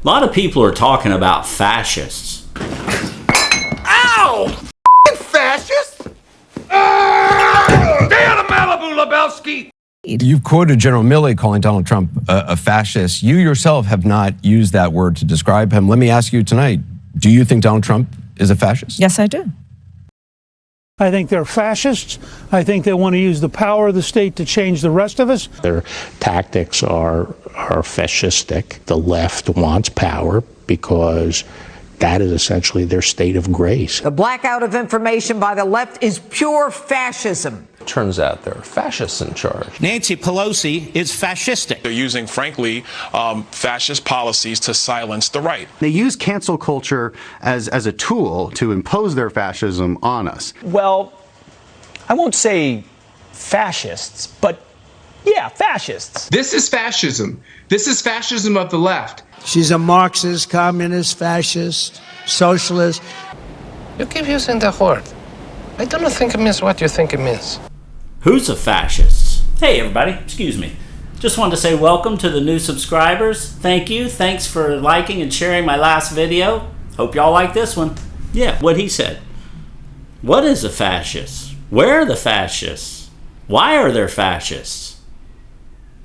A lot of people are talking about fascists. Ow! Fascists? Stay out of Malibu, Lebowski! You've quoted General Milley calling Donald Trump a fascist. You yourself have not used that word to describe him. Let me ask you tonight, do you think Donald Trump is a fascist? Yes, I do. I think they're fascists. I think they want to use the power of the state to change the rest of us. Their tactics are fascistic. The left wants power because that is essentially their state of grace. The blackout of information by the left is pure fascism. Turns out there are fascists in charge. Nancy Pelosi is fascistic. They're using, frankly, fascist policies to silence the right. They use cancel culture as a tool to impose their fascism on us. Well, I won't say fascists, but yeah, fascists. This is fascism. This is fascism of the left. She's a Marxist, communist, fascist, socialist. You keep using the word. I don't think it means what you think it means. Who's a fascist? Hey everybody, excuse me. Just wanted to say welcome to the new subscribers. Thank you. Thanks for liking and sharing my last video. Hope y'all like this one. Yeah, what he said. What is a fascist? Where are the fascists? Why are there fascists?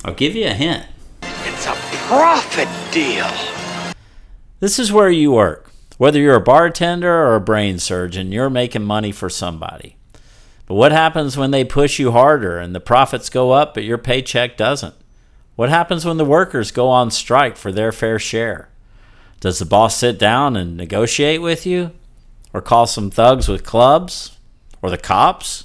I'll give you a hint. It's a profit deal. This is where you work. Whether you're a bartender or a brain surgeon, you're making money for somebody. But what happens when they push you harder and the profits go up but your paycheck doesn't? What happens when the workers go on strike for their fair share? Does the boss sit down and negotiate with you? Or call some thugs with clubs? Or the cops?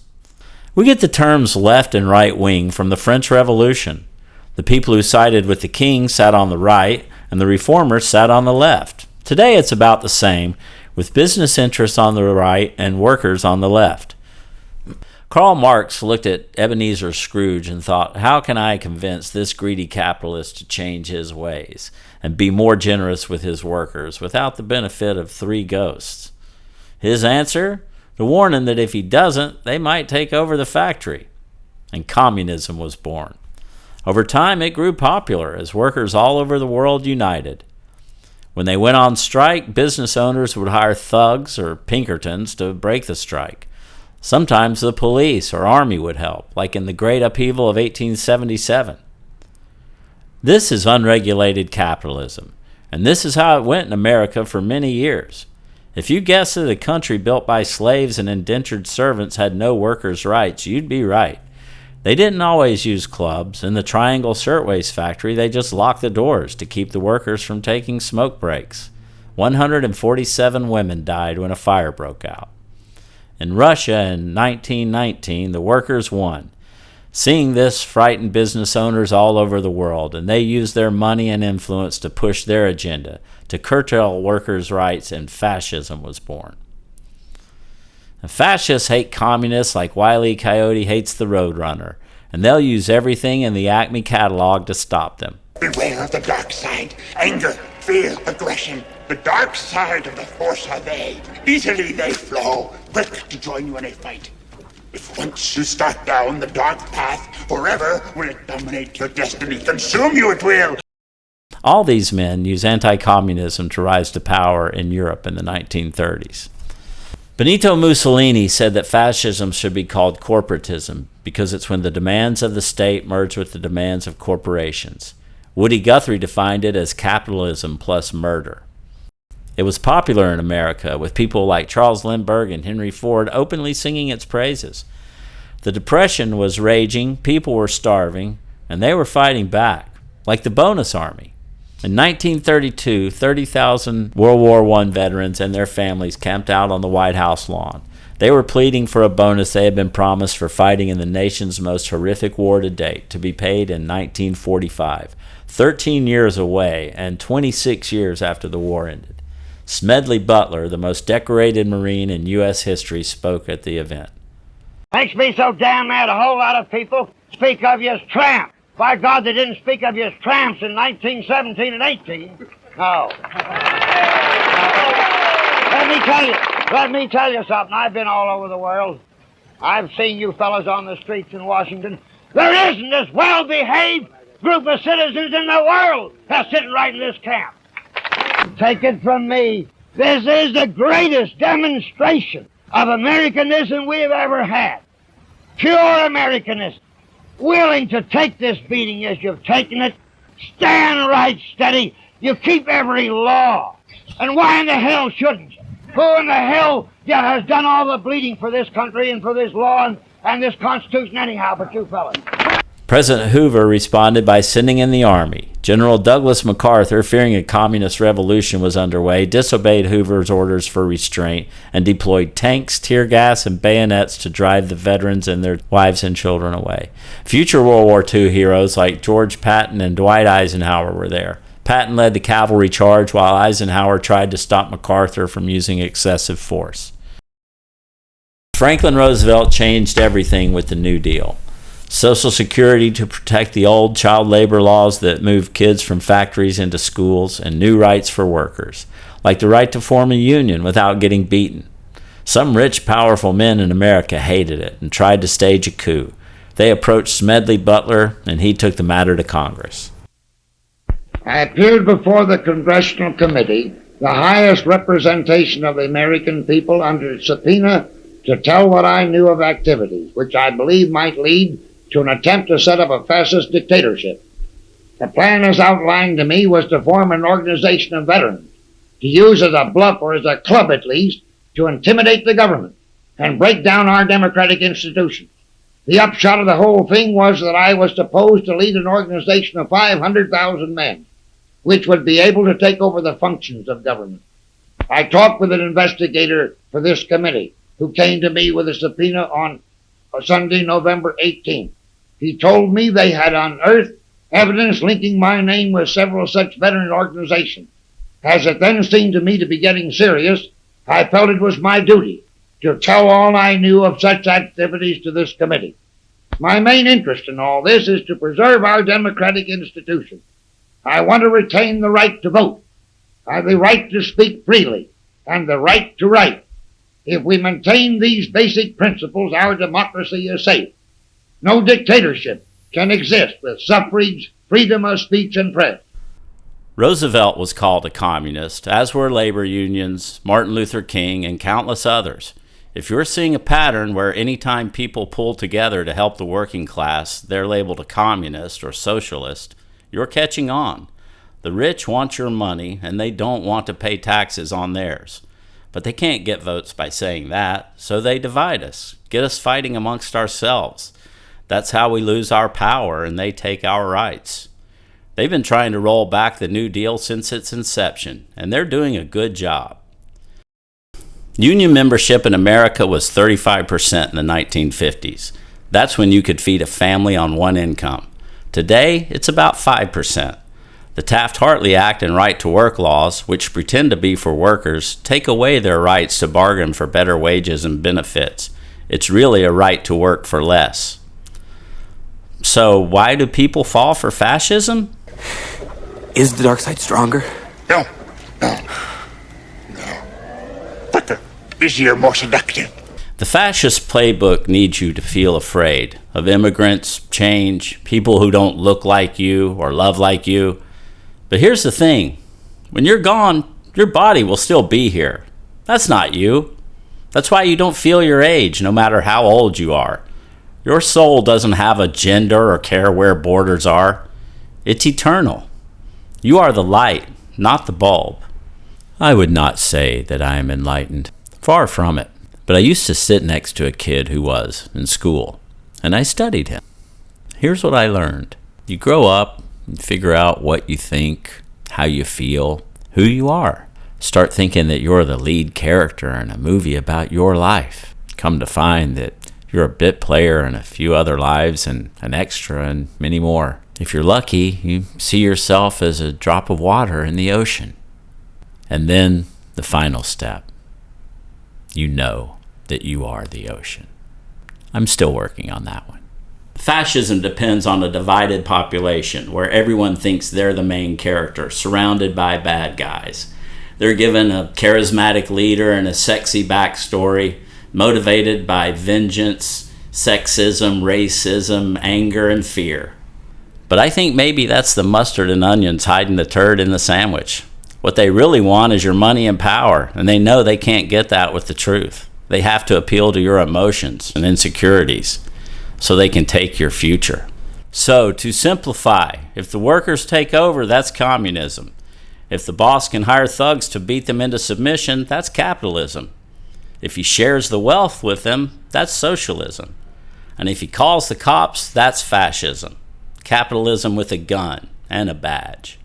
We get the terms left and right wing from the French Revolution. The people who sided with the king sat on the right, and the reformers sat on the left. Today it's about the same, with business interests on the right and workers on the left. Karl Marx looked at Ebenezer Scrooge and thought, how can I convince this greedy capitalist to change his ways and be more generous with his workers without the benefit of three ghosts? His answer? To warn him that if he doesn't, they might take over the factory. And communism was born. Over time, it grew popular as workers all over the world united. When they went on strike, business owners would hire thugs or Pinkertons to break the strike. Sometimes the police or army would help, like in the Great Upheaval of 1877. This is unregulated capitalism, and this is how it went in America for many years. If you guessed that a country built by slaves and indentured servants had no workers' rights, you'd be right. They didn't always use clubs. In the Triangle Shirtwaist factory, they just locked the doors to keep the workers from taking smoke breaks. 147 women died when a fire broke out. In Russia in 1919, the workers won. Seeing this frightened business owners all over the world, and they used their money and influence to push their agenda, to curtail workers' rights, and fascism was born. And fascists hate communists like Wile E. Coyote hates the Roadrunner, and they'll use everything in the Acme catalog to stop them. Beware of the dark side. Anger, fear, aggression. The dark side of the force are they. Easily they flow, quick to join you in a fight. If once you start down the dark path, forever will it dominate your destiny. Consume you it will. All these men use anti-communism to rise to power in Europe in the 1930s. Benito Mussolini said that fascism should be called corporatism because it's when the demands of the state merge with the demands of corporations. Woody Guthrie defined it as capitalism plus murder. It was popular in America, with people like Charles Lindbergh and Henry Ford openly singing its praises. The Depression was raging, people were starving, and they were fighting back, like the Bonus Army. In 1932, 30,000 World War I veterans and their families camped out on the White House lawn. They were pleading for a bonus they had been promised for fighting in the nation's most horrific war to date, to be paid in 1945, 13 years away and 26 years after the war ended. Smedley Butler, the most decorated Marine in U.S. history, spoke at the event. Makes me so damn mad a whole lot of people speak of you as tramp. By God, they didn't speak of you as tramps in 1917 and 18. No. Let me tell you something. I've been all over the world. I've seen you fellas on the streets in Washington. There isn't this well-behaved group of citizens in the world that's sitting right in this camp. Take it from me, this is the greatest demonstration of Americanism we've ever had. Pure Americanism. Willing to take this beating as you've taken it. Stand right steady. You keep every law. And why in the hell shouldn't you? Who in the hell has done all the bleeding for this country and for this law and this Constitution anyhow but you fellas? President Hoover responded by sending in the army. General Douglas MacArthur, fearing a communist revolution was underway, disobeyed Hoover's orders for restraint and deployed tanks, tear gas, and bayonets to drive the veterans and their wives and children away. Future World War II heroes like George Patton and Dwight Eisenhower were there. Patton led the cavalry charge while Eisenhower tried to stop MacArthur from using excessive force. Franklin Roosevelt changed everything with the New Deal. Social Security to protect the old child labor laws that moved kids from factories into schools, and new rights for workers, like the right to form a union without getting beaten. Some rich, powerful men in America hated it and tried to stage a coup. They approached Smedley Butler, and he took the matter to Congress. I appeared before the Congressional Committee, the highest representation of the American people, under subpoena to tell what I knew of activities which I believe might lead to an attempt to set up a fascist dictatorship. The plan as outlined to me was to form an organization of veterans, to use as a bluff or as a club at least, to intimidate the government and break down our democratic institutions. The upshot of the whole thing was that I was supposed to lead an organization of 500,000 men, which would be able to take over the functions of government. I talked with an investigator for this committee who came to me with a subpoena on Sunday, November 18th. He told me they had unearthed evidence linking my name with several such veteran organizations. As it then seemed to me to be getting serious, I felt it was my duty to tell all I knew of such activities to this committee. My main interest in all this is to preserve our democratic institutions. I want to retain the right to vote, the right to speak freely, and the right to write. If we maintain these basic principles, our democracy is safe. No dictatorship can exist with suffrage, freedom of speech, and press. Roosevelt was called a communist, as were labor unions, Martin Luther King, and countless others. If you're seeing a pattern where anytime people pull together to help the working class, they're labeled a communist or socialist, you're catching on. The rich want your money, and they don't want to pay taxes on theirs. But they can't get votes by saying that, so they divide us, get us fighting amongst ourselves. That's how we lose our power and they take our rights. They've been trying to roll back the New Deal since its inception, and they're doing a good job. Union membership in America was 35% in the 1950s. That's when you could feed a family on one income. Today, it's about 5%. The Taft-Hartley Act and right-to-work laws, which pretend to be for workers, take away their rights to bargain for better wages and benefits. It's really a right to work for less. So why do people fall for fascism? Is the dark side stronger? No. But easier, more seductive. The fascist playbook needs you to feel afraid of immigrants, change, people who don't look like you or love like you. But here's the thing. When you're gone, your body will still be here. That's not you. That's why you don't feel your age, no matter how old you are. Your soul doesn't have a gender or care where borders are. It's eternal. You are the light, not the bulb. I would not say that I am enlightened. Far from it. But I used to sit next to a kid who was in school, and I studied him. Here's what I learned. You grow up and figure out what you think, how you feel, who you are. Start thinking that you're the lead character in a movie about your life. Come to find that you're a bit player in a few other lives and an extra and many more. If you're lucky, you see yourself as a drop of water in the ocean. And then the final step. You know that you are the ocean. I'm still working on that one. Fascism depends on a divided population where everyone thinks they're the main character, surrounded by bad guys. They're given a charismatic leader and a sexy backstory, motivated by vengeance, sexism, racism, anger, and fear. But I think maybe that's the mustard and onions hiding the turd in the sandwich. What they really want is your money and power, and they know they can't get that with the truth. They have to appeal to your emotions and insecurities so they can take your future. So, to simplify, if the workers take over, that's communism. If the boss can hire thugs to beat them into submission, that's capitalism. If he shares the wealth with them, that's socialism. And if he calls the cops, that's fascism. Capitalism with a gun and a badge.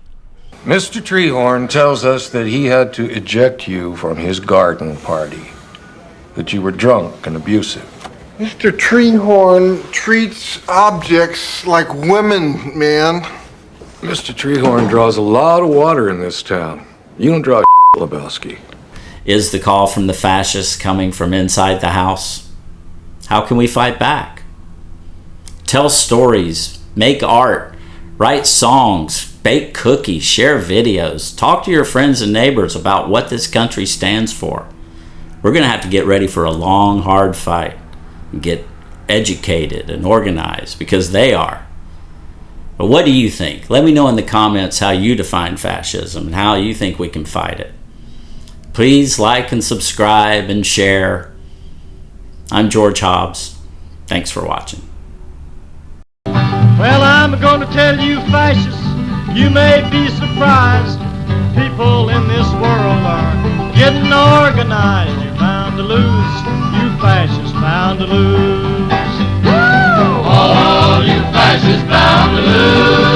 Mr. Treehorn tells us that he had to eject you from his garden party, that you were drunk and abusive. Mr. Treehorn treats objects like women, man. Mr. Treehorn draws a lot of water in this town. You don't draw Lebowski. Is the call from the fascists coming from inside the house? How can we fight back? Tell stories, make art, write songs, bake cookies, share videos, talk to your friends and neighbors about what this country stands for. We're going to have to get ready for a long, hard fight and get educated and organized because they are. But what do you think? Let me know in the comments how you define fascism and how you think we can fight it. Please like and subscribe and share. I'm George Hobbs. Thanks for watching. Well, I'm going to tell you, fascists, you may be surprised. People in this world are getting organized. You're bound to lose. You fascists bound to lose. Woo! All you fascists bound to lose.